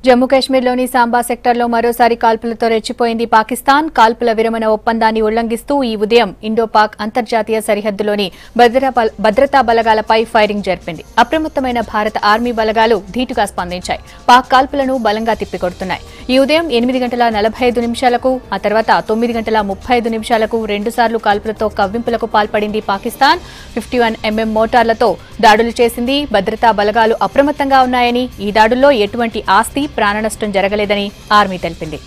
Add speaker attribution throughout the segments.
Speaker 1: జమ్మూ కాశ్మీర్లోని సాంబా సెక్టార్లో మరోసారి కాల్పులతో రెచ్చిపోయింది పాకిస్తాన్. కాల్పుల విరమణ ఒప్పందాన్ని ఉల్లంఘిస్తూ ఈ ఉదయం ఇండో-పాక్ అంతర్జాతీయ సరిహద్దులోని భద్రతా బలగాలపై ఫైరింగ్ జరిపింది. అప్రమత్తమైన భారత ఆర్మీ బలగాలు ధీటుగా స్పందించాయి. పాక్ కాల్పులను బలంగా తిప్పికొడుతున్నాయి. ఈ ఉదయం 8:45 ఆ తర్వాత 9:35 రెండుసార్లు కాల్పులతో కవ్వింపులకు పాల్పడింది పాకిస్తాన్. 51mm మోటార్లతో దాడులు చేసింది. భద్రతా బలగాలు అప్రమత్తంగా ఉన్నాయని, ఈ దాడుల్లో ఎటువంటి ఆస్తి ప్రాణనష్టం జరగలేదని ఆర్మీ తెలిపింది.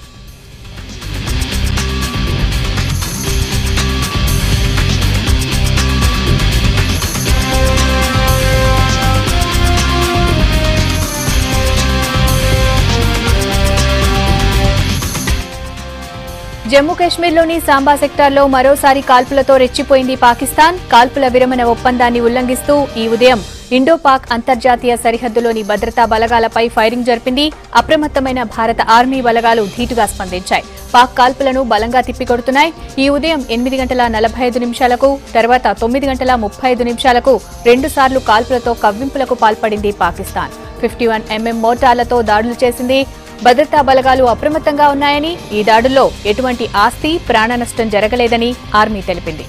Speaker 1: జమ్మూ కాశ్మీర్లోని సాంబా సెక్టార్లో మరోసారి కాల్పులతో రెచ్చిపోయింది పాకిస్తాన్. కాల్పుల విరమణ ఒప్పందాన్ని ఉల్లంఘిస్తూ ఈ ఉదయం ఇండో-పాక్ అంతర్జాతీయ సరిహద్దులోని భద్రతా బలగాలపై ఫైరింగ్ జరిపింది. అప్రమత్తమైన భారత ఆర్మీ బలగాలు ధీటుగా స్పందించాయి. పాక్ కాల్పులను బలంగా తిప్పికొడుతున్నాయి. ఈ ఉదయం 8:45 తర్వాత 9:35 రెండుసార్లు కాల్పులతో కవ్వింపులకు పాల్పడింది పాకిస్తాన్. 51mm మోటార్లతో దాడులు చేసింది. భద్రతా బలగాలు అప్రమత్తంగా ఉన్నాయని, ఈ దాడుల్లో ఎటువంటి ఆస్తి ప్రాణనష్టం జరగలేదని ఆర్మీ తెలిపింది.